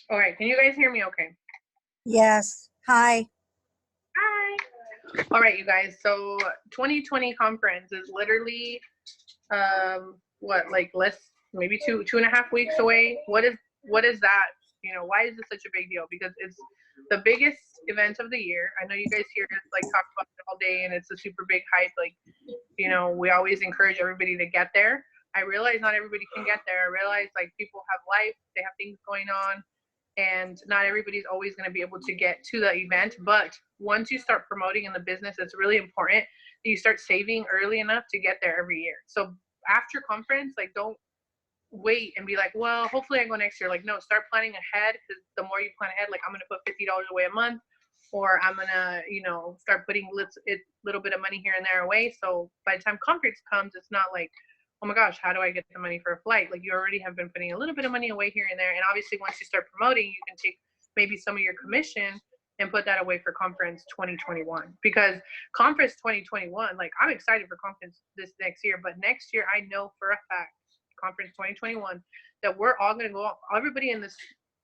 All right, can you guys hear me okay? Yes. Hi. Hi. All right, you guys. So 2020 conference is literally what, like less, maybe 2.5 weeks away. What is that? Why is this such a big deal? Because it's the biggest event of the year. I know you guys hear us like talk about it all day, and it's a super big hype. Like, we always encourage everybody to get there. I realize not everybody can get there. I realize like people have life, they have things going on, and not everybody's always going to be able to get to the event. But once you start promoting in the business, it's really important that you start saving early enough to get there every year. So after conference, like, don't wait and be like, well, hopefully I go next year. Like, no, start planning ahead, because the more you plan ahead, like, I'm going to put $50 away a month, or I'm going to, start putting little bit of money here and there away. So by the time conference comes, it's not like, oh my gosh, how do I get the money for a flight? Like, you already have been putting a little bit of money away here and there. And obviously, once you start promoting, you can take maybe some of your commission and put that away for conference 2021. Because conference 2021, like, I'm excited for conference this next year, but next year I know for a fact, conference 2021, that we're all going to go, everybody in this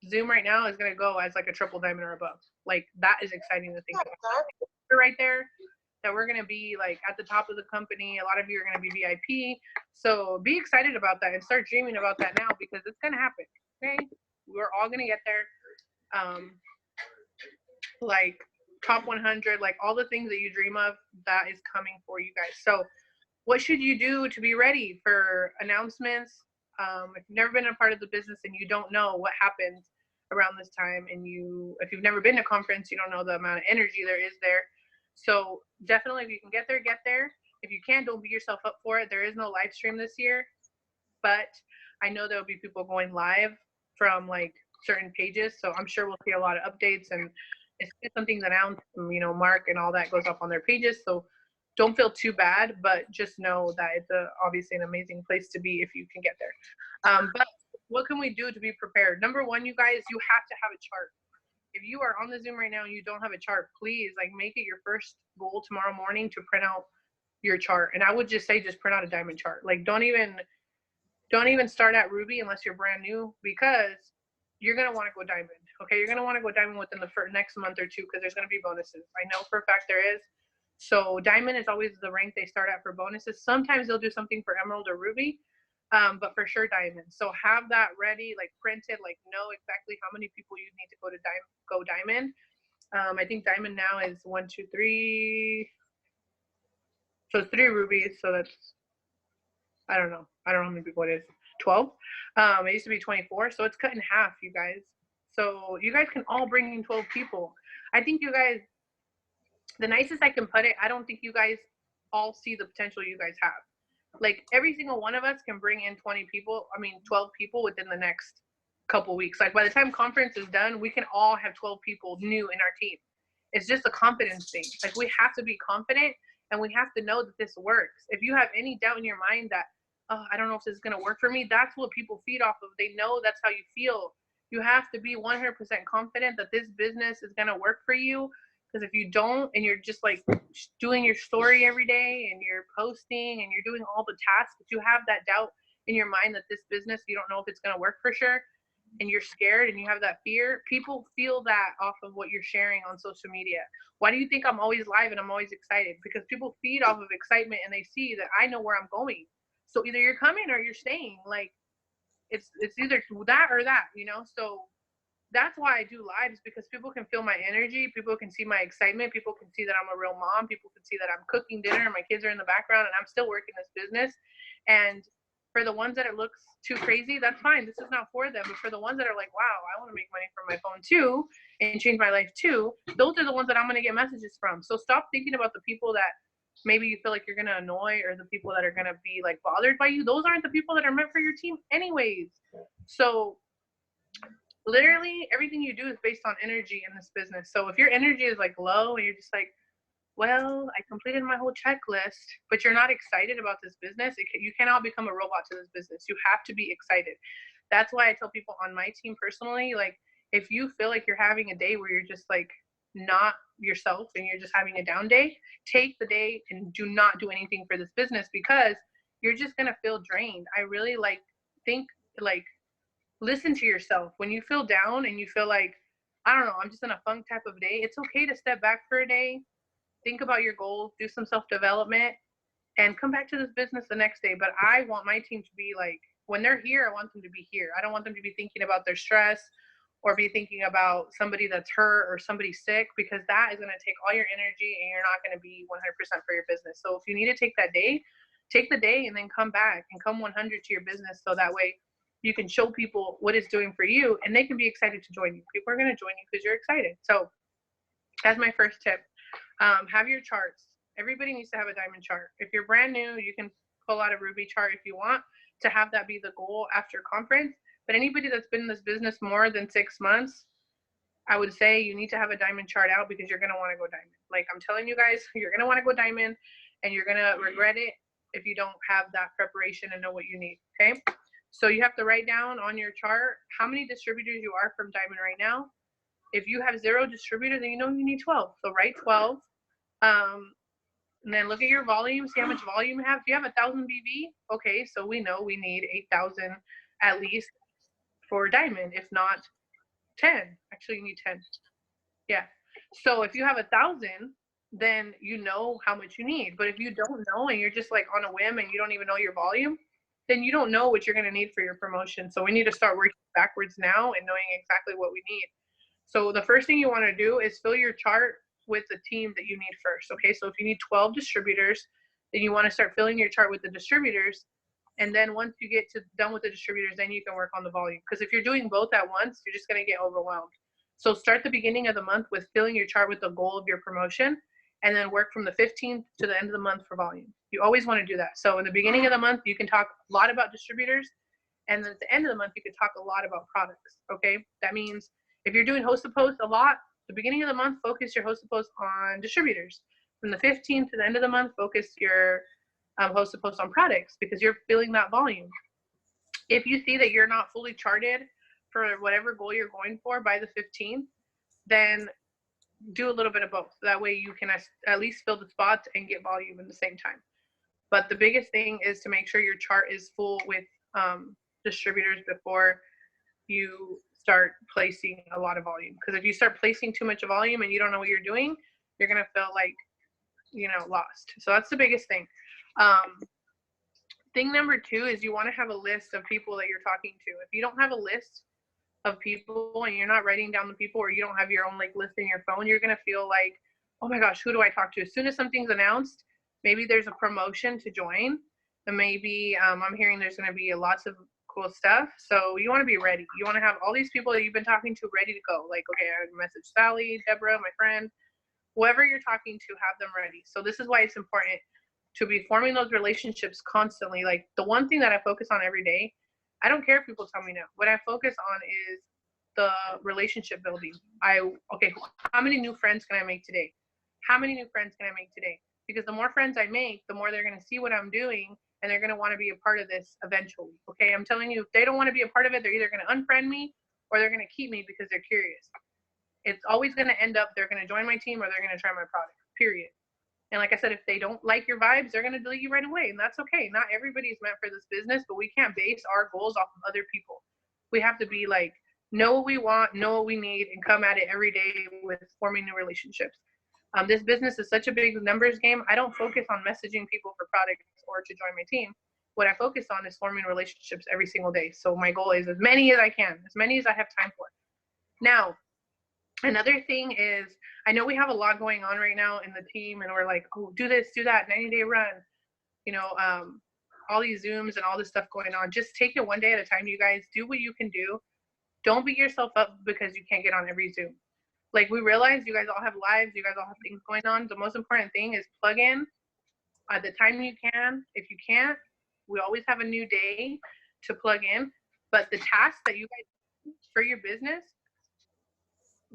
Zoom right now is going to go as like a triple diamond or above. Like, that is exciting to think about. Right there, that we're going to be like at the top of the company. A lot of you are going to be VIP. So be excited about that and start dreaming about that now, because it's going to happen. Okay. We're all going to get there. Like, top 100, like all the things that you dream of, that is coming for you guys. So what should you do to be ready for announcements? If you've never been a part of the business and you don't know what happens around this time, and if you've never been to a conference, you don't know the amount of energy there is there. So definitely, if you can get there, get there. If you can't, don't beat yourself up for it. There is no live stream this year, but I know there'll be people going live from like certain pages. So I'm sure we'll see a lot of updates, and if something's announced, Mark and all that goes up on their pages. So don't feel too bad, but just know that it's obviously an amazing place to be if you can get there. But what can we do to be prepared? Number one, you guys, you have to have a chart. If you are on the Zoom right now and you don't have a chart, please, like, make it your first goal tomorrow morning to print out your chart. And I would just say, just print out a diamond chart. Like, don't even start at Ruby unless you're brand new, because you're going to want to go diamond. Okay. You're going to want to go diamond within the next month or two, because there's going to be bonuses. I know for a fact there is. So diamond is always the rank they start at for bonuses. Sometimes they'll do something for emerald or ruby, but for sure diamond. So have that ready, like printed, like know exactly how many people you need to go diamond. I think diamond now is 1, 2, 3. So it's 3 rubies. So that's, I don't know how many people it is. 12. It used to be 24. So it's cut in half, you guys. So you guys can all bring in 12 people. I think you guys, the nicest I can put it, I don't think you guys all see the potential you guys have. Like, every single one of us can bring in 12 people within the next couple weeks. Like, by the time conference is done, we can all have 12 people new in our team. It's just a confidence thing. Like, we have to be confident, and we have to know that this works. If you have any doubt in your mind that, oh, I don't know if this is going to work for me, that's what people feed off of. They know that's how you feel. You have to be 100% confident that this business is going to work for you. Because if you don't, and you're just like doing your story every day, and you're posting, and you're doing all the tasks, but you have that doubt in your mind that this business, you don't know if it's going to work for sure, and you're scared and you have that fear, people feel that off of what you're sharing on social media. Why do you think I'm always live and I'm always excited? Because people feed off of excitement, and they see that I know where I'm going. So either you're coming or you're staying. Like, it's either that or that, So that's why I do lives, because people can feel my energy. People can see my excitement. People can see that I'm a real mom. People can see that I'm cooking dinner and my kids are in the background and I'm still working this business. And for the ones that it looks too crazy, that's fine. This is not for them. But for the ones that are like, wow, I want to make money from my phone too and change my life too, those are the ones that I'm going to get messages from. So stop thinking about the people that maybe you feel like you're going to annoy, or the people that are going to be like bothered by you. Those aren't the people that are meant for your team anyways. So literally everything you do is based on energy in this business. So if your energy is like low and you're just like, well, I completed my whole checklist, but you're not excited about this business, you cannot become a robot to this business. You have to be excited. That's why I tell people on my team personally, like, if you feel like you're having a day where you're just like not yourself and you're just having a down day, take the day and do not do anything for this business, because you're just going to feel drained. I really think listen to yourself. When you feel down and you feel like, I don't know, I'm just in a funk type of day, it's okay to step back for a day, think about your goals, do some self-development, and come back to this business the next day. But I want my team to be like, when they're here, I want them to be here. I don't want them to be thinking about their stress or be thinking about somebody that's hurt or somebody sick, because that is going to take all your energy and you're not going to be 100% for your business. So if you need to take that day, take the day and then come back and come 100 to your business, so that way you can show people what it's doing for you and they can be excited to join you. People are going to join you because you're excited. So that's my first tip. Have your charts. Everybody needs to have a diamond chart. If you're brand new, you can pull out a ruby chart if you want to have that be the goal after conference. But anybody that's been in this business more than 6 months, I would say you need to have a diamond chart out, because you're going to want to go diamond. Like I'm telling you guys, you're going to want to go diamond and you're going to regret it if you don't have that preparation and know what you need. Okay. So you have to write down on your chart how many distributors you are from diamond right now. If you have 0 distributors, then you know you need 12. So write 12. And then look at your volume, see how much volume you have. If you have 1,000 BV, okay, so we know we need 8,000 at least for diamond, if not 10. Actually, you need 10. Yeah. So if you have 1,000, then you know how much you need. But if you don't know and you're just like on a whim and you don't even know your volume, then you don't know what you're going to need for your promotion. So we need to start working backwards now and knowing exactly what we need. So the first thing you want to do is fill your chart with the team that you need first. Okay, so if you need 12 distributors, then you want to start filling your chart with the distributors. And then once you get done with the distributors, then you can work on the volume. Because if you're doing both at once, you're just going to get overwhelmed. So start the beginning of the month with filling your chart with the goal of your promotion, and then work from the 15th to the end of the month for volume. You always want to do that. So in the beginning of the month, you can talk a lot about distributors. And then at the end of the month, you can talk a lot about products. Okay, that means if you're doing host to post a lot, the beginning of the month, focus your host to post on distributors. From the 15th to the end of the month, focus your host to post on products, because you're filling that volume. If you see that you're not fully charted for whatever goal you're going for by the 15th, then do a little bit of both. That way you can at least fill the spots and get volume at the same time. But the biggest thing is to make sure your chart is full with distributors before you start placing a lot of volume. Because if you start placing too much volume and you don't know what you're doing, you're going to feel like, lost. So that's the biggest thing. Thing number 2 is you want to have a list of people that you're talking to. If you don't have a list of people and you're not writing down the people, or you don't have your own list in your phone, you're going to feel like, oh my gosh, who do I talk to? As soon as something's announced, maybe there's a promotion to join, and maybe I'm hearing there's going to be lots of cool stuff. So you want to be ready. You want to have all these people that you've been talking to ready to go. Like, okay, I message Sally, Deborah, my friend, whoever you're talking to, have them ready. So this is why it's important to be forming those relationships constantly. Like the one thing that I focus on every day, I don't care if people tell me no. What I focus on is the relationship building. Okay, how many new friends can I make today? How many new friends can I make today? Because the more friends I make, the more they're going to see what I'm doing, and they're going to want to be a part of this eventually. Okay, I'm telling you, if they don't want to be a part of it, they're either going to unfriend me or they're going to keep me because they're curious. It's always going to end up they're going to join my team or they're going to try my product, period. And like I said, if they don't like your vibes, they're going to delete you right away. And that's okay. Not everybody is meant for this business, but we can't base our goals off of other people. We have to be like, know what we want, know what we need, and come at it every day with forming new relationships. This business is such a big numbers game. I don't focus on messaging people for products or to join my team. What I focus on is forming relationships every single day. So my goal is as many as I can, as many as I have time for. Now, another thing is, I know we have a lot going on right now in the team, and we're like, oh, do this, do that, 90-day run, all these Zooms and all this stuff going on. Just take it one day at a time, you guys. Do what you can do. Don't beat yourself up because you can't get on every Zoom. Like, we realize you guys all have lives, you guys all have things going on. The most important thing is plug in at the time you can. If you can't, we always have a new day to plug in. But the tasks that you guys do for your business,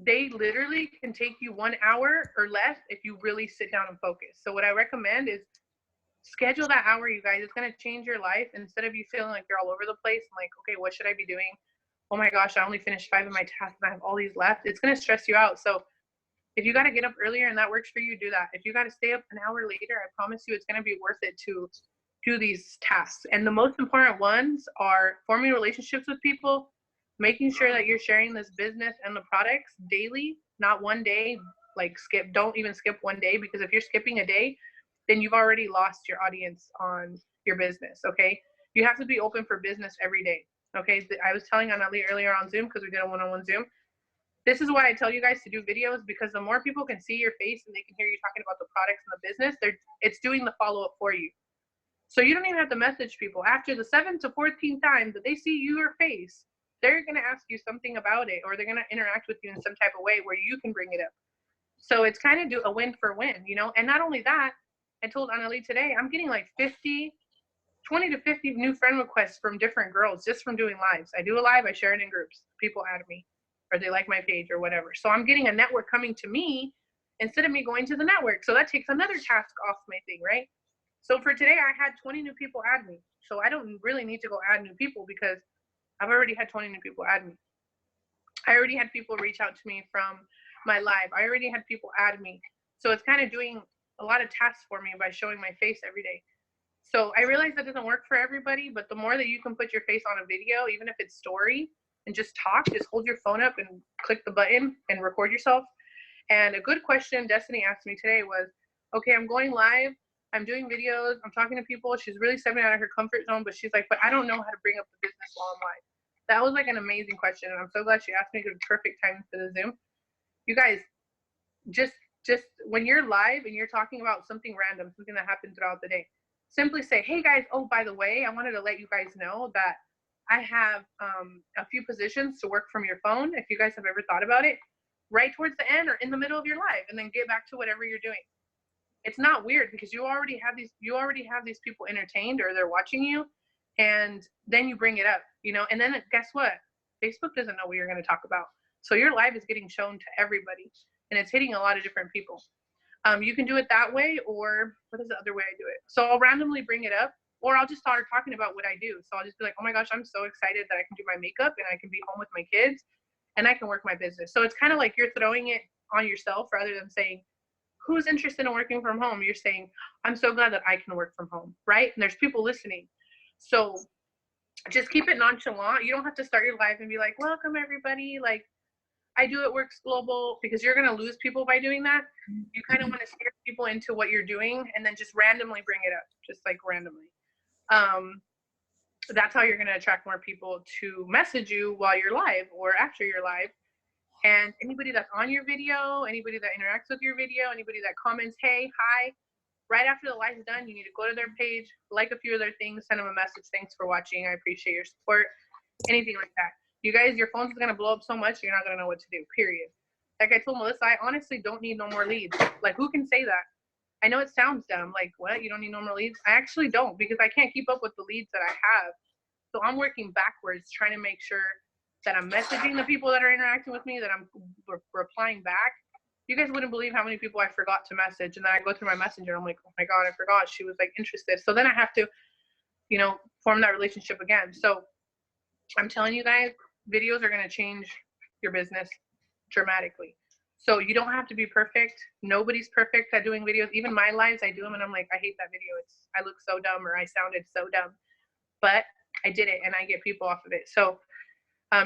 they literally can take you 1 hour or less if you really sit down and focus. So what I recommend is schedule that hour, you guys. It's going to change your life. Instead of you feeling like you're all over the place and like, okay, what should I be doing? Oh my gosh, I only finished 5 of my tasks and I have all these left. It's going to stress you out. So if you got to get up earlier and that works for you, do that. If you got to stay up an hour later, I promise you it's going to be worth it to do these tasks. And the most important ones are forming relationships with people, making sure that you're sharing this business and the products daily, not one day, like don't even skip one day, because if you're skipping a day, then you've already lost your audience on your business, okay? You have to be open for business every day, okay? I was telling Anali earlier on Zoom, because we did a one-on-one Zoom. This is why I tell you guys to do videos, because the more people can see your face and they can hear you talking about the products and the business, it's doing the follow-up for you. So you don't even have to message people. After the 7th to 14th time that they see your face, they're going to ask you something about it, or they're going to interact with you in some type of way where you can bring it up. So it's kind of a win for win, you know? And not only that, I told Annalie today, I'm getting like 20 to 50 new friend requests from different girls just from doing lives. I do a live, I share it in groups. People add me, or they like my page or whatever. So I'm getting a network coming to me instead of me going to the network. So that takes another task off my thing, right? So for today, I had 20 new people add me. So I don't really need to go add new people, because I've already had 20 new people add me. I already had people reach out to me from my live. I already had people add me. So it's kind of doing a lot of tasks for me by showing my face every day. So I realize that doesn't work for everybody, but the more that you can put your face on a video, even if it's story, and just talk, just hold your phone up and click the button and record yourself. And a good question Destiny asked me today was, okay, I'm going live, I'm doing videos, I'm talking to people. She's really stepping out of her comfort zone, but she's like, but I don't know how to bring up the business while I'm live. That was like an amazing question, and I'm so glad she asked me, because it's perfect time for the Zoom. You guys, just when you're live and you're talking about something random, something that happened throughout the day, simply say, hey guys, oh, by the way, I wanted to let you guys know that I have a few positions to work from your phone, if you guys have ever thought about it, right towards the end or in the middle of your live, and then get back to whatever you're doing. It's not weird, because you already have these people entertained, or they're watching you, and then you bring it up, you know. And then guess what? Facebook doesn't know what you're going to talk about. So your live is getting shown to everybody, and it's hitting a lot of different people. You can do it that way, or what is the other way I do it? So I'll randomly bring it up, or I'll just start talking about what I do. So I'll just be like, oh my gosh, I'm so excited that I can do my makeup and I can be home with my kids and I can work my business. So it's kind of like you're throwing it on yourself rather than saying, who's interested in working from home? You're saying, I'm so glad that I can work from home, right? And there's people listening. So just keep it nonchalant. You don't have to start your live and be like, welcome everybody, like, I do it works global, because you're going to lose people by doing that. You kind of want to scare people into what you're doing and then just randomly bring it up, just like randomly. That's how you're going to attract more people to message you while you're live or after you're live. And anybody that's on your video, anybody that interacts with your video, anybody that comments, hey, hi, right after the live's done, you need to go to their page, like a few of their things, send them a message. Thanks for watching. I appreciate your support. Anything like that. You guys, your phone's going to blow up so much, you're not going to know what to do, period. Like I told Melissa, I honestly don't need no more leads. Like, who can say that? I know it sounds dumb. Like, what? You don't need no more leads? I actually don't, because I can't keep up with the leads that I have. So I'm working backwards, trying to make sure that I'm messaging the people that are interacting with me, that I'm replying back. You guys wouldn't believe how many people I forgot to message. And then I go through my messenger, I'm like, oh my God, I forgot. She was like interested. So then I have to, you know, form that relationship again. So I'm telling you guys, videos are going to change your business dramatically. So you don't have to be perfect. Nobody's perfect at doing videos. Even my lives, I do them and I'm like, I hate that video. I look so dumb, or I sounded so dumb, but I did it and I get people off of it. So,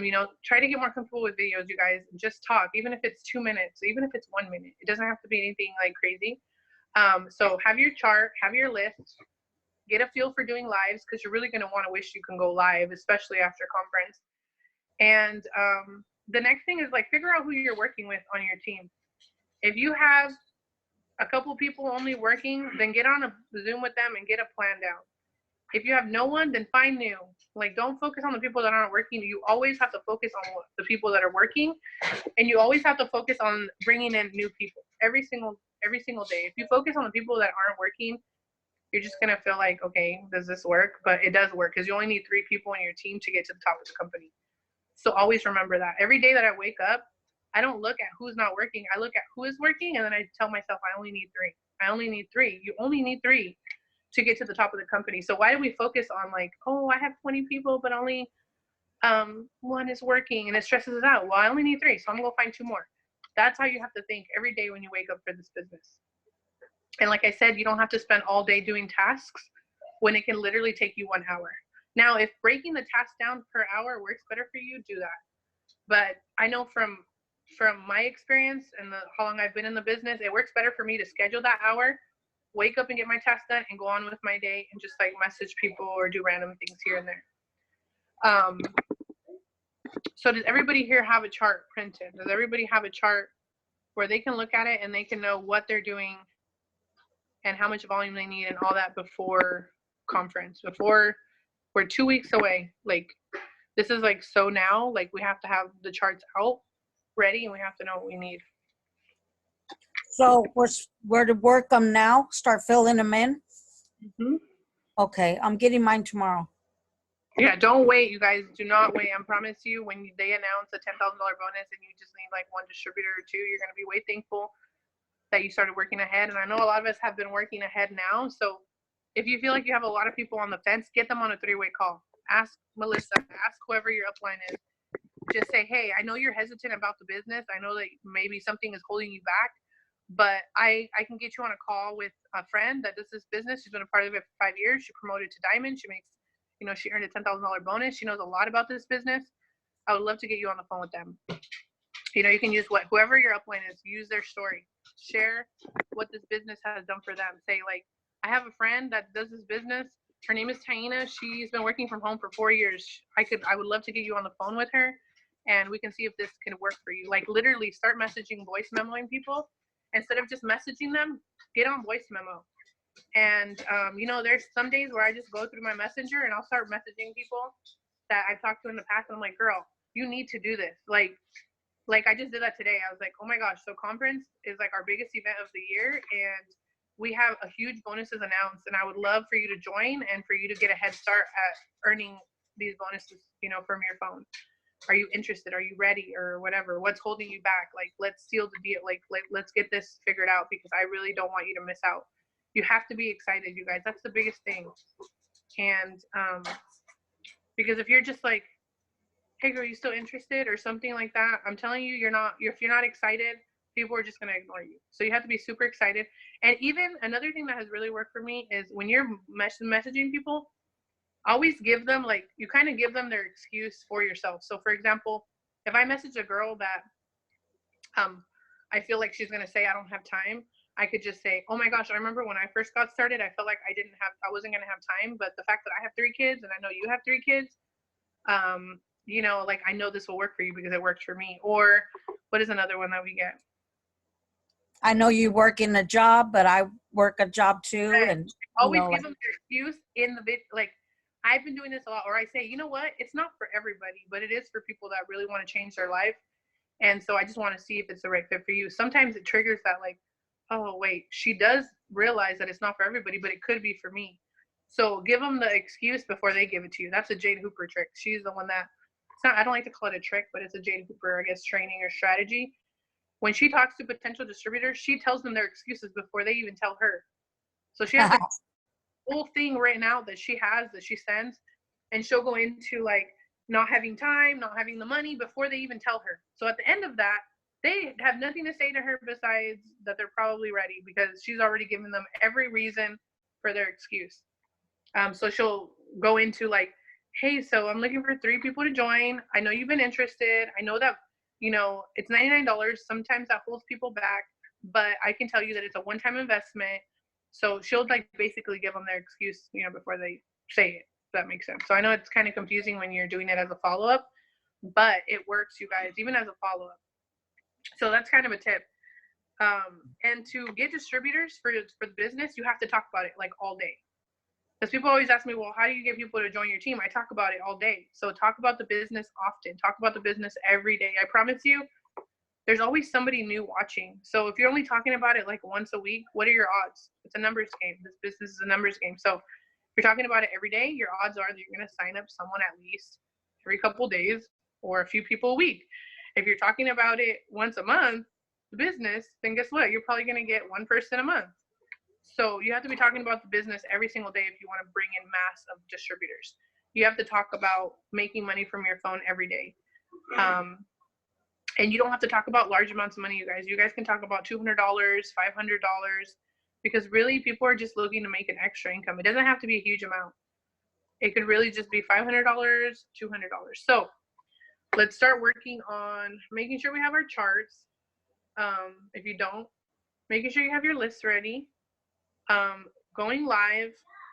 you know, try to get more comfortable with videos, you guys. Just talk, even if it's 2 minutes, even if it's 1 minute. It doesn't have to be anything like crazy. So have your chart, have your list, get a feel for doing lives, because you're really going to want to wish you can go live, especially after conference. And the next thing is, like, figure out who you're working with on your team. If you have a couple people only working, then get on a Zoom with them and get a plan down. If you have no one, then find new. Like, don't focus on the people that aren't working. You always have to focus on the people that are working, and you always have to focus on bringing in new people every single day. If you focus on the people that aren't working, you're just gonna feel like, okay, does this work? But it does work, because you only need 3 people on your team to get to the top of the company. So always remember that. Every day that I wake up, I don't look at who's not working. I look at who is working, and then I tell myself, I only need 3. I only need 3. You only need 3 to get to the top of the company. So why do we focus on, like, oh, I have 20 people, but only 1 is working, and it stresses us out? Well, I only need 3, so I'm gonna go find 2 more. That's how you have to think every day when you wake up for this business. And like I said, you don't have to spend all day doing tasks when it can literally take you 1 hour. Now, if breaking the task down per hour works better for you, do that. But I know from my experience and how long I've been in the business, it works better for me to schedule that hour, wake up and get my task done, and go on with my day and just like message people or do random things here and there. So does everybody here have a chart printed? Does everybody have a chart where they can look at it and they can know what they're doing and how much volume they need and all that before conference? Before we're 2 weeks away. Like, this is like, so now, like, we have to have the charts out ready and we have to know what we need. So we're to work them now, start filling them in? Mm-hmm. Okay, I'm getting mine tomorrow. Yeah, don't wait, you guys. Do not wait. I promise you, when they announce a $10,000 bonus and you just need like one distributor or two, you're going to be way thankful that you started working ahead. And I know a lot of us have been working ahead now. So if you feel like you have a lot of people on the fence, get them on a 3-way call. Ask Melissa, ask whoever your upline is. Just say, hey, I know you're hesitant about the business. I know that maybe something is holding you back, but I can get you on a call with a friend that does this business. She's been a part of it for 5 years. She promoted to Diamond. She makes, she earned a $10,000 bonus. She knows a lot about this business. I would love to get you on the phone with them. You can use whoever your upline is, use their story. Share what this business has done for them. Say, like, I have a friend that does this business. Her name is Taina. She's been working from home for 4 years. I would love to get you on the phone with her and we can see if this can work for you. Like, literally start messaging, voice memoing people. Instead of just messaging them, get on voice memo. And, there's some days where I just go through my messenger and I'll start messaging people that I've talked to in the past. And I'm like, girl, you need to do this. Like I just did that today. I was like, oh my gosh. So conference is like our biggest event of the year. And we have a huge bonuses announced. And I would love for you to join and for you to get a head start at earning these bonuses, from your phone. Are you interested? Are you ready? Or whatever. What's holding you back? Like, let's seal the deal. Like let's get this figured out because I really don't want you to miss out. You have to be excited, you guys. That's the biggest thing. And because if you're just like, hey girl, you still interested or something like that, I'm telling you, if you're not excited, people are just going to ignore you. So you have to be super excited. And even another thing that has really worked for me is when you're messaging people, always give them, like, you kind of give them their excuse for yourself. So for example, if I message a girl that I feel like she's going to say I don't have time, I could just say, oh my gosh, I remember when I first got started, I felt like I wasn't going to have time. But the fact that I have 3 kids and I know you have 3 kids, like, I know this will work for you because it worked for me. Or what is another one that we get? I know you work in a job, but I work a job too. Right. And always give them their excuse in the video. Like, I've been doing this a lot, or I say, you know what? It's not for everybody, but it is for people that really want to change their life. And so I just want to see if it's the right fit for you. Sometimes it triggers that, like, oh, wait, she does realize that it's not for everybody, but it could be for me. So give them the excuse before they give it to you. That's a Jane Hooper trick. She's the one that, I don't like to call it a trick, but it's a Jane Hooper, I guess, training or strategy. When she talks to potential distributors, she tells them their excuses before they even tell her. So she has a whole thing written out that she sends, and she'll go into, like, not having time, not having the money before they even tell her. So at the end of that, they have nothing to say to her besides that they're probably ready because she's already given them every reason for their excuse. So she'll go into, like, hey, so I'm looking for 3 people to join. I know you've been interested. I know that, it's $99. Sometimes that holds people back, but I can tell you that it's a one-time investment. So she'll, like, basically give them their excuse, before they say it, if that makes sense. So I know it's kind of confusing when you're doing it as a follow-up, but it works, you guys, even as a follow-up. So that's kind of a tip. And to get distributors for the business, you have to talk about it, like, all day. Because people always ask me, well, how do you get people to join your team? I talk about it all day. So talk about the business often. Talk about the business every day. I promise you, there's always somebody new watching. So if you're only talking about it like once a week, what are your odds? It's a numbers game. This business is a numbers game. So if you're talking about it every day, your odds are that you're going to sign up someone at least every couple days or a few people a week. If you're talking about it once a month, the business, then guess what? You're probably going to get one person a month. So you have to be talking about the business every single day if you want to bring in mass of distributors. You have to talk about making money from your phone every day. And you don't have to talk about large amounts of money, you guys. You guys can talk about $200, $500, because really people are just looking to make an extra income. It doesn't have to be a huge amount. It could really just be $500, $200. So let's start working on making sure we have our charts. If you don't, making sure you have your lists ready. Going live.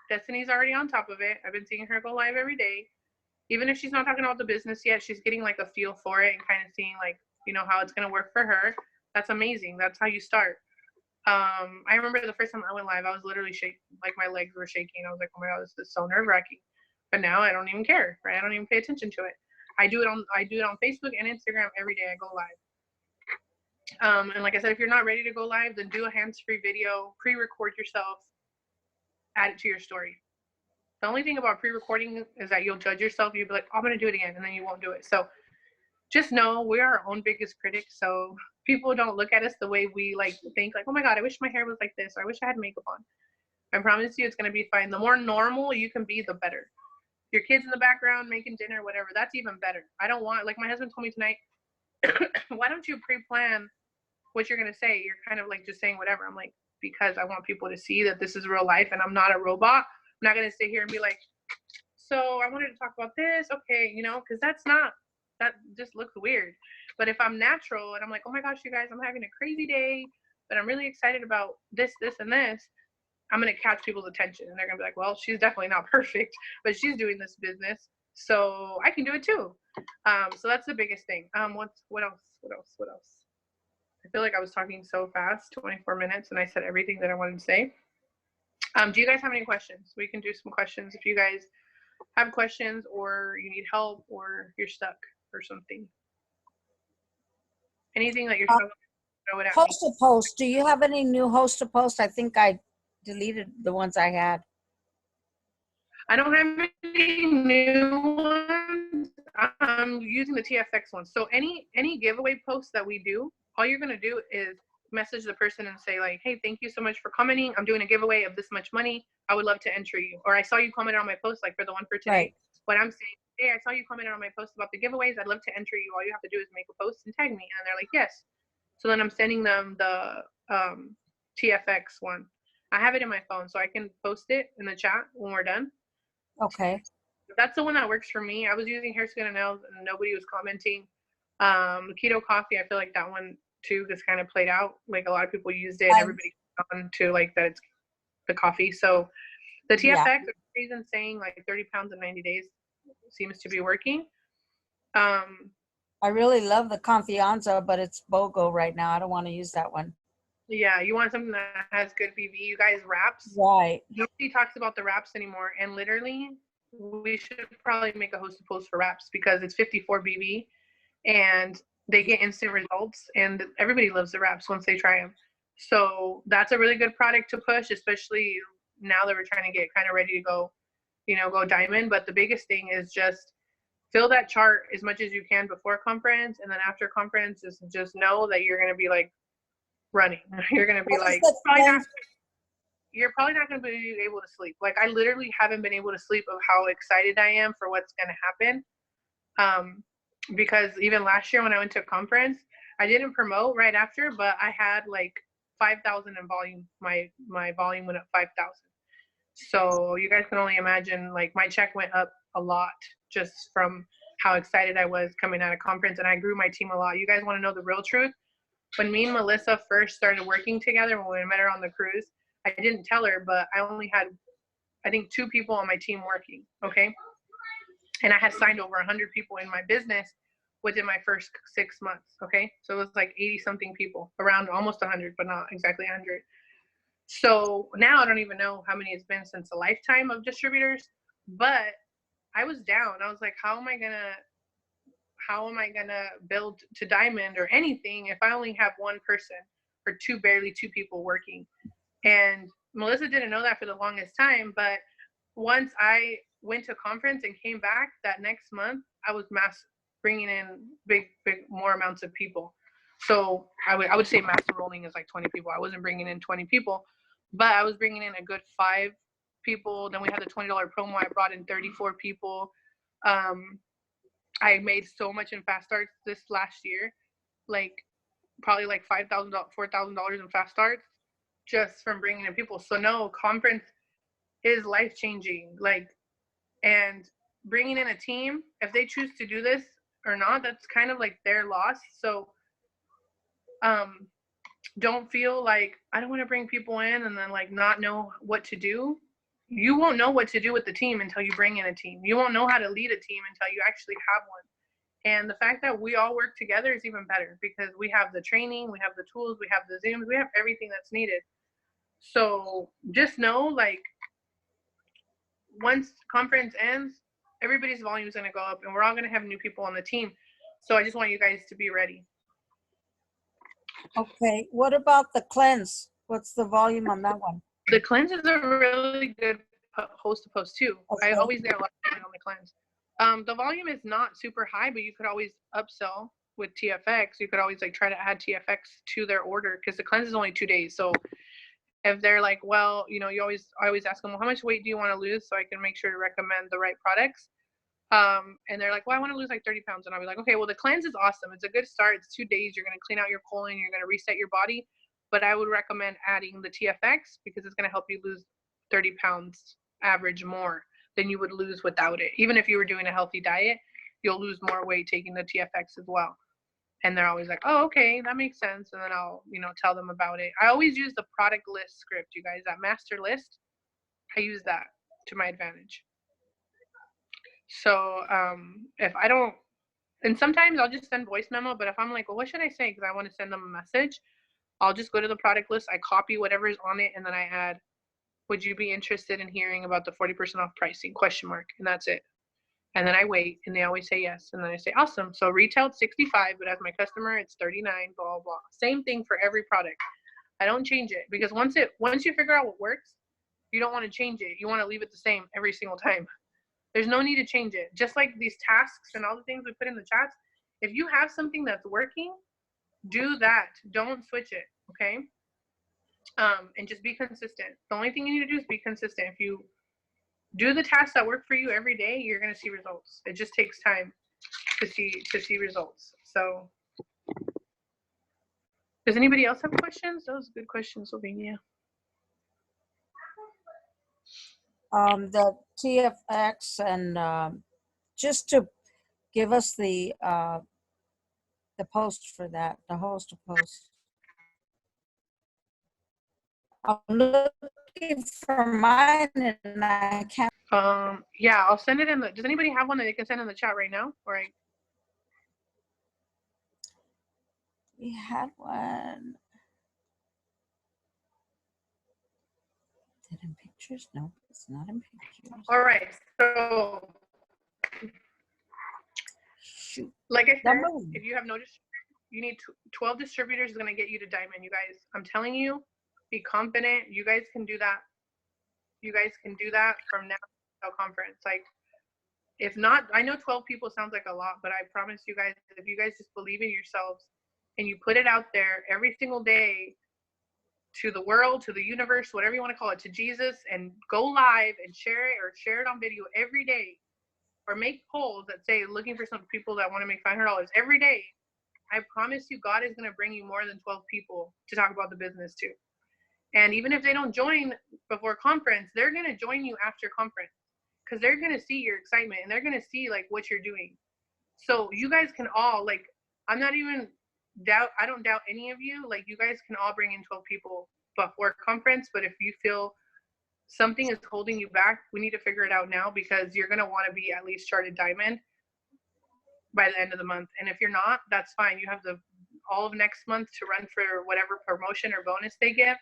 Destiny's already on top of it. I've been seeing her go live every day. Even if she's not talking about the business yet, she's getting like a feel for it and kind of seeing like, you know, how it's going to work for her. That's amazing. That's how you start. I remember the first time I went live, I was literally shaking, like my legs were shaking. I was like, oh my God, this is so nerve wracking. But now I don't even care, right? I don't even pay attention to it. I do it on Facebook and Instagram every day. I go live. And like I said, if you're not ready to go live, then do a hands-free video, pre-record yourself, add it to your story. The only thing about pre-recording is that you'll judge yourself. You'll be like, oh, I'm going to do it again. And then you won't do it. So just know we are our own biggest critics. So people don't look at us the way we like think like, oh my God, I wish my hair was like this. Or I wish I had makeup on. I promise you it's going to be fine. The more normal you can be, the better. Your kids in the background making dinner, whatever, that's even better. I don't want, like my husband told me tonight, why don't you pre-plan what you're going to say? You're kind of like just saying whatever. I'm like, because I want people to see that this is real life and I'm not a robot. I'm not going to sit here and be like, so I wanted to talk about this. Okay, you know, because that just looks weird. But if I'm natural and I'm like, oh my gosh, you guys, I'm having a crazy day, but I'm really excited about this, this, and this, I'm going to catch people's attention. And they're going to be like, well, she's definitely not perfect, but she's doing this business, so I can do it too. So that's the biggest thing. What else? I feel like I was talking so fast, 24 minutes, and I said everything that I wanted to say. Do you guys have any questions? We can do some questions if you guys have questions or you need help or you're stuck or something. Anything that you're struggling with, throw it at me. Host to post. Do you have any new host to post? I think I deleted the ones I had. I don't have any new ones. I'm using the TFX ones. So any giveaway posts that we do, all you're gonna do is message the person and say like, hey, thank you so much for commenting. I'm doing a giveaway of this much money. I would love to enter you. Or I saw you commented on my post, like for the one for today. Right. What I'm saying, hey, I saw you commented on my post about the giveaways. I'd love to enter you. All you have to do is make a post and tag me. And they're like, yes. So then I'm sending them the TFX one. I have it in my phone, so I can post it in the chat when we're done. Okay. That's the one that works for me. I was using Hair, Skin, and Nails, and nobody was commenting. Keto Coffee, I feel like that one too just kind of played out. Like a lot of people used it, and everybody on to like that it's the coffee. So the TFX, the reason saying like 30 pounds in 90 days seems to be working. I really love the Confianza, but it's BOGO right now. I don't want to use that one. Yeah, you want something that has good BV. You guys, wraps. Right. Nobody talks about the wraps anymore, and literally, we should probably make a host of posts for wraps because it's 54 BV, and they get instant results, and everybody loves the wraps once they try them. So that's a really good product to push, especially now that we're trying to get kind of ready to go, you know, go diamond. But the biggest thing is just fill that chart as much as you can before conference, and then after conference, just know that you're going to be like running. You're going to be like, you're probably not going to be able to sleep. Like I literally haven't been able to sleep of how excited I am for what's going to happen. Because even last year when I went to a conference, I didn't promote right after, but I had like 5,000 in volume. My volume went up 5,000. So you guys can only imagine, like my check went up a lot just from how excited I was coming out of conference, and I grew my team a lot. You guys want to know the real truth? When me and Melissa first started working together, when we met her on the cruise, I didn't tell her, but I only had, I think, 2 people on my team working, okay? And I had signed over 100 people in my business within my first 6 months, okay? So it was like 80-something people, around almost 100, but not exactly 100. So now I don't even know how many it's been since a lifetime of distributors, but I was down. I was like, how am I gonna build to diamond or anything if I only have one person or barely two people working? And Melissa didn't know that for the longest time, but once I went to a conference and came back that next month, I was bringing in big more amounts of people. So I would say mass enrolling is like 20 people. I wasn't bringing in 20 people, but I was bringing in a good 5 people. Then we had the $20 promo. I brought in 34 people. I made so much in fast starts this last year, like probably like $5,000, $4,000 in fast starts just from bringing in people. So no, conference is life changing. Like And bringing in a team, if they choose to do this or not, that's kind of like their loss. So don't feel like I don't want to bring people in and then like not know what to do. You won't know what to do with the team until you bring in a team. You won't know how to lead a team until you actually have one. And the fact that we all work together is even better because we have the training, we have the tools, we have the Zooms, we have everything that's needed. So just know, like, once conference ends, everybody's volume is going to go up and we're all going to have new people on the team. So I just want you guys to be ready. Okay, what about the cleanse? What's the volume on that one? The cleanse is a really good host to post too. Okay. I always get a lot of on the cleanse. The volume is not super high, but you could always upsell with TFX. You could always like try to add TFX to their order because the cleanse is only 2 days. So if they're like, well, you know, I always ask them, well, how much weight do you want to lose so I can make sure to recommend the right products. And they're like, well, I want to lose like 30 pounds. And I'll be like, okay, well, the cleanse is awesome. It's a good start. It's 2 days. You're going to clean out your colon. You're going to reset your body. But I would recommend adding the TFX because it's going to help you lose 30 pounds average more than you would lose without it. Even if you were doing a healthy diet, you'll lose more weight taking the TFX as well. And they're always like, oh, okay, that makes sense. And then I'll, you know, tell them about it. I always use the product list script, you guys, that master list. I use that to my advantage. So if I don't, and sometimes I'll just send voice memo, but if I'm like, well, what should I say? Because I want to send them a message, I'll just go to the product list. I copy whatever is on it. And then I add, would you be interested in hearing about the 40% off pricing ? And that's it. And then I wait and they always say yes. And then I say, awesome. So retail it's 65, but as my customer, it's 39, blah, blah. Same thing for every product. I don't change it because once you figure out what works, you don't want to change it. You want to leave it the same every single time. There's no need to change it. Just like these tasks and all the things we put in the chats, if you have something that's working, do that. Don't switch it, okay? And just be consistent. The only thing you need to do is be consistent. If you do the tasks that work for you every day, you're going to see results. It just takes time to see results. So does anybody else have questions? That was a good question, Sylvania. The TFX and just to give us the post for that, the host post. I'm looking for mine and I can't. Yeah, I'll send it in the, does anybody have one that they can send in the chat right now? Or We had one. Is it in pictures? No, it's not in pictures. All right, so shoot. Like I said, if you have noticed, you need 12 distributors is going to get you to diamond, you guys. I'm telling you, be confident. You guys can do that. You guys can do that from now till conference. Like, if not, I know 12 people sounds like a lot, but I promise you guys, if you guys just believe in yourselves and you put it out there every single day to the world, to the universe, whatever you want to call it, to Jesus, and go live and share it or share it on video every day, or make polls that say looking for some people that want to make $500 every day, I promise you God is going to bring you more than 12 people to talk about the business too. And even if they don't join before conference, they're going to join you after conference because they're going to see your excitement and they're going to see like what you're doing. So you guys can all, like, I don't doubt any of you, like you guys can all bring in 12 people before conference, but if you feel something is holding you back, we need to figure it out now because you're going to want to be at least charted diamond by the end of the month. And if you're not, that's fine. You have all of next month to run for whatever promotion or bonus they give.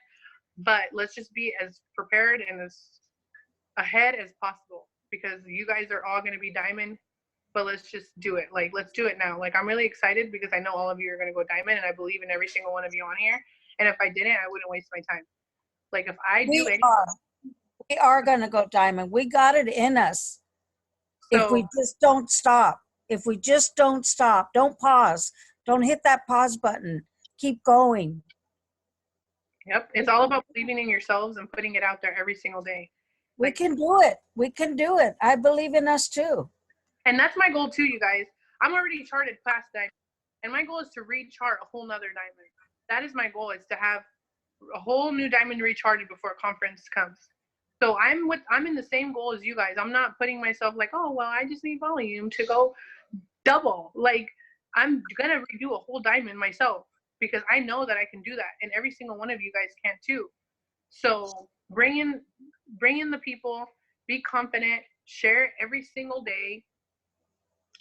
But let's just be as prepared and as ahead as possible because you guys are all going to be diamond. But let's just do it. Like, let's do it now. Like, I'm really excited because I know all of you are going to go diamond and I believe in every single one of you on here. And if I didn't, I wouldn't waste my time. Like, if I do anything. We are going to go diamond. We got it in us. So, if we just don't stop. If we just don't stop, don't pause. Don't hit that pause button. Keep going. Yep. It's all about believing in yourselves and putting it out there every single day. We can do it. We can do it. I believe in us too. And that's my goal too, you guys. I'm already charted past diamond. And my goal is to rechart a whole nother diamond. That is my goal, is to have a whole new diamond recharted before conference comes. So I'm in the same goal as you guys. I'm not putting myself like, oh well, I just need volume to go double. Like I'm gonna redo a whole diamond myself because I know that I can do that, and every single one of you guys can too. So bring in the people, be confident, share it every single day,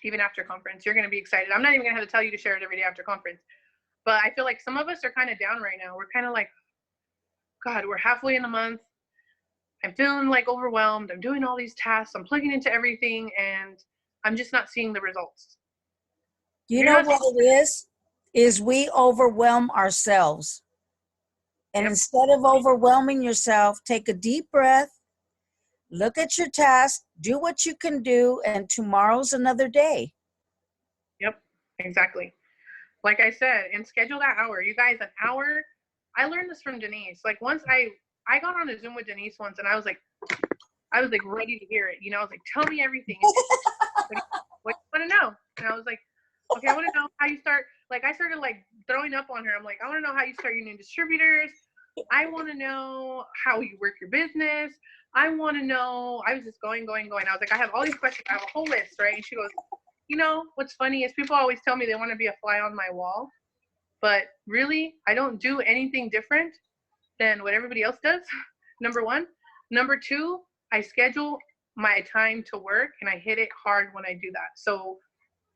even after conference. You're gonna be excited. I'm not even gonna have to tell you to share it every day after conference. But I feel like some of us are kind of down right now. We're kind of like, God, we're halfway in the month. I'm feeling like overwhelmed. I'm doing all these tasks. I'm plugging into everything, and I'm just not seeing the results. You know what it is we overwhelm ourselves. And Yep. instead of overwhelming yourself, take a deep breath, look at your task, do what you can do, and tomorrow's another day. Yep, exactly. Like I said, and schedule that hour. You guys, an hour. I learned this from Denise. Like once I got on a Zoom with Denise once, and I was like ready to hear it. You know, I was like, tell me everything. What do you want to know? And I was like, okay, I want to know how you start. Like I started like throwing up on her. I'm like, I want to know how you start your new distributors. I want to know how you work your business. I want to know. I was just going. I was like, I have all these questions. I have a whole list, right? And she goes, you know, what's funny is people always tell me they want to be a fly on my wall. But really, I don't do anything different than what everybody else does, number one. Number two, I schedule my time to work and I hit it hard when I do that. So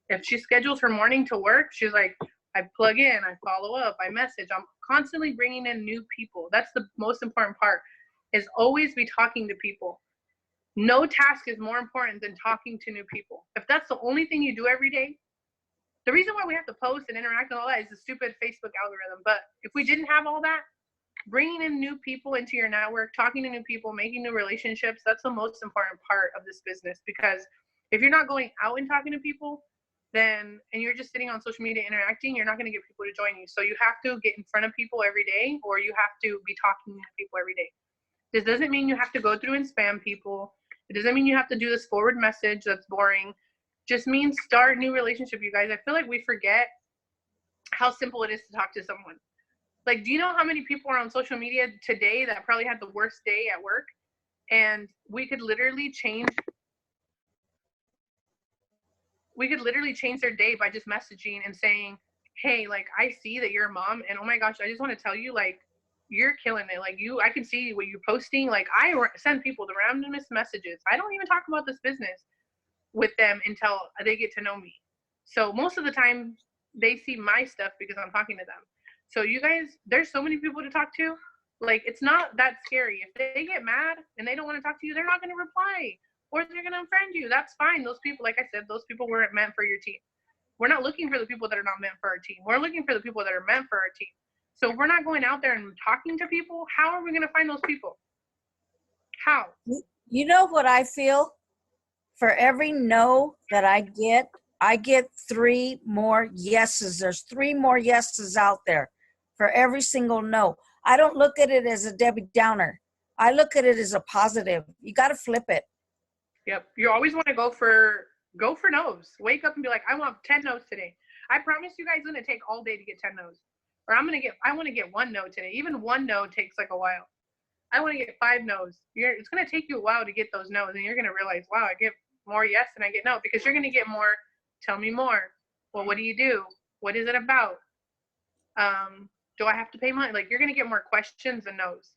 if she schedules her morning to work, she's like, I plug in, I follow up, I message. I'm constantly bringing in new people. That's the most important part, is always be talking to people. No task is more important than talking to new people. If that's the only thing you do every day, the reason why we have to post and interact and all that is the stupid Facebook algorithm. But if we didn't have all that, bringing in new people into your network, talking to new people, making new relationships, that's the most important part of this business. Because if you're not going out and talking to people, then, and you're just sitting on social media interacting, you're not going to get people to join you. So you have to get in front of people every day, or you have to be talking to people every day. This doesn't mean you have to go through and spam people. It doesn't mean you have to do this forward message that's boring. Just means start a new relationship, you guys. I feel like we forget how simple it is to talk to someone. Like, do you know how many people are on social media today that probably had the worst day at work? And we could literally change their day by just messaging and saying, hey, like, I see that you're a mom, and oh my gosh, I just want to tell you, like, you're killing it. Like, I can see what you're posting. Like, I send people the randomest messages. I don't even talk about this business with them until they get to know me. So most of the time they see my stuff because I'm talking to them. So you guys, there's so many people to talk to. Like, it's not that scary. If they get mad and they don't want to talk to you, they're not going to reply, or they're going to unfriend you. That's fine. Those people, like I said, those people weren't meant for your team. We're not looking for the people that are not meant for our team. We're looking for the people that are meant for our team. So if we're not going out there and talking to people, how are we going to find those people? How? You know what I feel? For every no that I get 3 more yeses. There's 3 more yeses out there for every single no. I don't look at it as a Debbie Downer. I look at it as a positive. You got to flip it. Yep. You always want to go for no's. Wake up and be like, I want 10 no's today. I promise you guys it's going to take all day to get 10 no's. Or I want to get 1 no today. Even 1 no takes like a while. I want to get 5 no's. It's going to take you a while to get those no's, and you're going to realize, wow, I get more yes than I get no, because you're going to get more, tell me more. Well, what do you do? What is it about? Do I have to pay money? Like, you're going to get more questions than no's.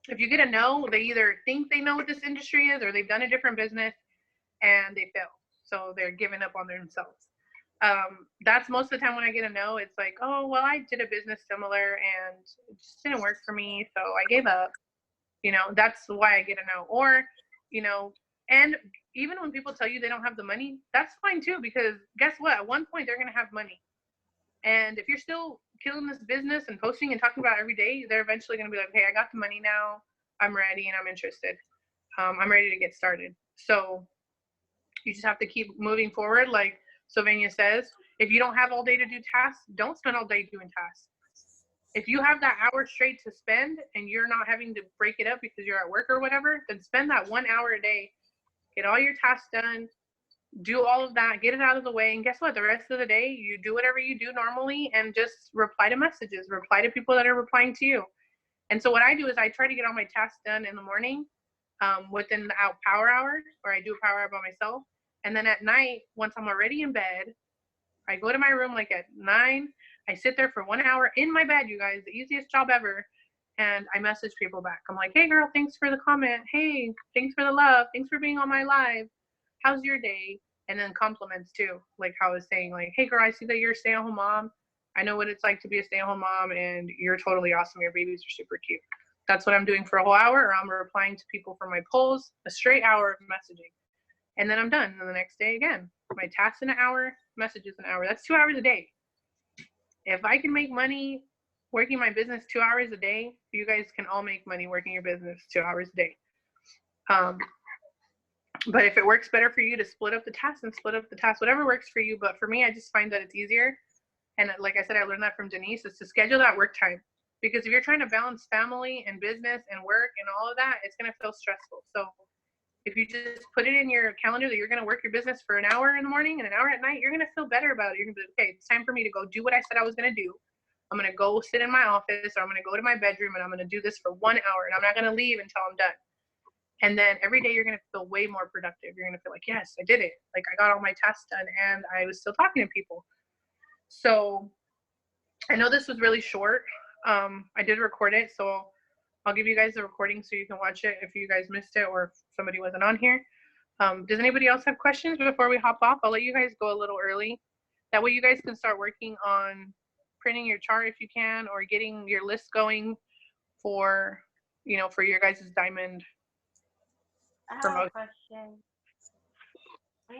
If you get a no, they either think they know what this industry is, or they've done a different business and they fail. So they're giving up on themselves. That's most of the time when I get a no, it's like, oh, well, I did a business similar and it just didn't work for me, so I gave up. You know, that's why I get a no. Or, you know, and even when people tell you they don't have the money, that's fine too, because guess what? At one point, they're going to have money. And if you're still killing this business and posting and talking about it every day, they're eventually going to be like, hey, I got the money now. I'm ready and I'm interested. I'm ready to get started. So you just have to keep moving forward. Like Sylvania says, if you don't have all day to do tasks, don't spend all day doing tasks. If you have that hour straight to spend and you're not having to break it up because you're at work or whatever, then spend that 1 hour a day, get all your tasks done, do all of that, get it out of the way, and guess what? The rest of the day, you do whatever you do normally and just reply to messages, reply to people that are replying to you. And so what I do is I try to get all my tasks done in the morning, within the power hour, or I do a power hour by myself. And then at night, once I'm already in bed, I go to my room like at 9. I sit there for 1 hour in my bed, you guys, the easiest job ever. And I message people back. I'm like, hey girl, thanks for the comment. Hey, thanks for the love. Thanks for being on my live. How's your day? And then compliments too. Like how I was saying, like, hey girl, I see that you're a stay-at-home mom. I know what it's like to be a stay-at-home mom, and you're totally awesome. Your babies are super cute. That's what I'm doing for a whole hour, or I'm replying to people for my polls, a straight hour of messaging. And then I'm done. And the next day again, my tasks in an hour, messages an hour. That's 2 hours a day. If I can make money working my business 2 hours a day, you guys can all make money working your business 2 hours a day. But if it works better for you to split up the tasks, and split up the tasks, whatever works for you. But for me, I just find that it's easier. And like I said, I learned that from Denise, is to schedule that work time. Because if you're trying to balance family and business and work and all of that, it's going to feel stressful. So if you just put it in your calendar that you're going to work your business for an hour in the morning and an hour at night, you're going to feel better about it. You're going to be like, okay, it's time for me to go do what I said I was going to do. I'm going to go sit in my office, or I'm going to go to my bedroom, and I'm going to do this for 1 hour, and I'm not going to leave until I'm done. And then every day you're going to feel way more productive. You're going to feel like, yes, I did it. Like I got all my tasks done and I was still talking to people. So I know this was really short. I did record it, so I'll give you guys the recording so you can watch it if you guys missed it or if somebody wasn't on here. Does anybody else have questions before we hop off? I'll let you guys go a little early. That way you guys can start working on printing your chart if you can, or getting your list going for, you know, for your guys' diamond. I have a question.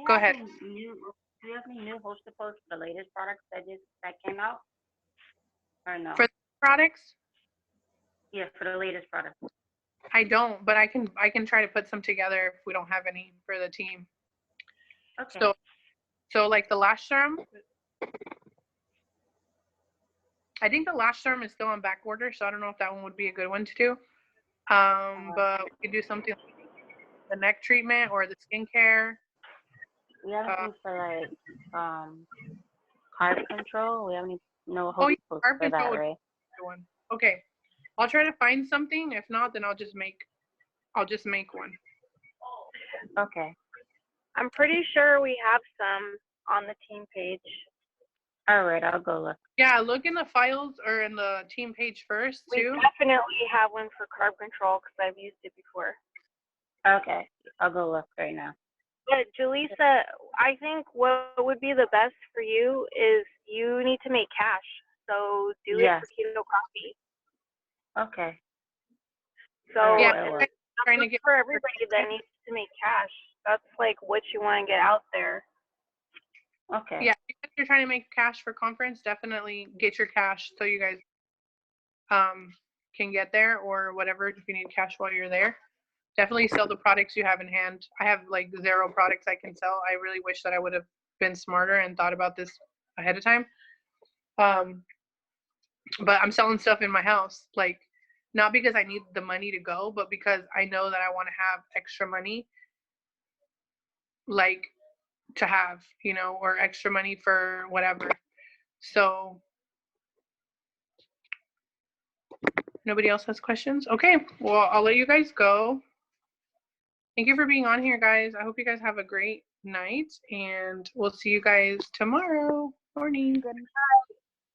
Go ahead. Do you have any new hosted posts for the latest products that came out? Or no? For the products? Yeah, for the latest products. I don't, but I can try to put some together if we don't have any for the team. Okay. So like the lash serum, I think the lash serum is still on back order, so I don't know if that one would be a good one to do. But we could do something like the neck treatment or the skincare. We have anything for like carb control? We have no host Yeah, posts carb for that, control right? one. Okay, I'll try to find something. If not, then I'll just make one. Okay. I'm pretty sure we have some on the team page. All right, I'll go look. Yeah, look in the files or in the team page first too. We definitely have one for carb control because I've used it before. Okay, I'll go look right now. But Julissa, I think what would be the best for you is you need to make cash. So do it for Keto Coffee. Okay. So yeah, trying to get for everybody that needs to make cash. That's like what you want to get out there. Okay. Yeah, if you're trying to make cash for conference, definitely get your cash so you guys can get there, or whatever. If you need cash while you're there, definitely sell the products you have in hand. I have like 0 products I can sell. I really wish that I would have been smarter and thought about this ahead of time. But I'm selling stuff in my house, like not because I need the money to go, but because I know that I want to have extra money, like to have, you know, or extra money for whatever. So nobody else has questions? Okay, well, I'll let you guys go. Thank you for being on here, guys. I hope you guys have a great night, and we'll see you guys tomorrow morning. Good night.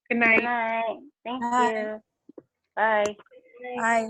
Good night. Thank Bye. you. Bye. Bye.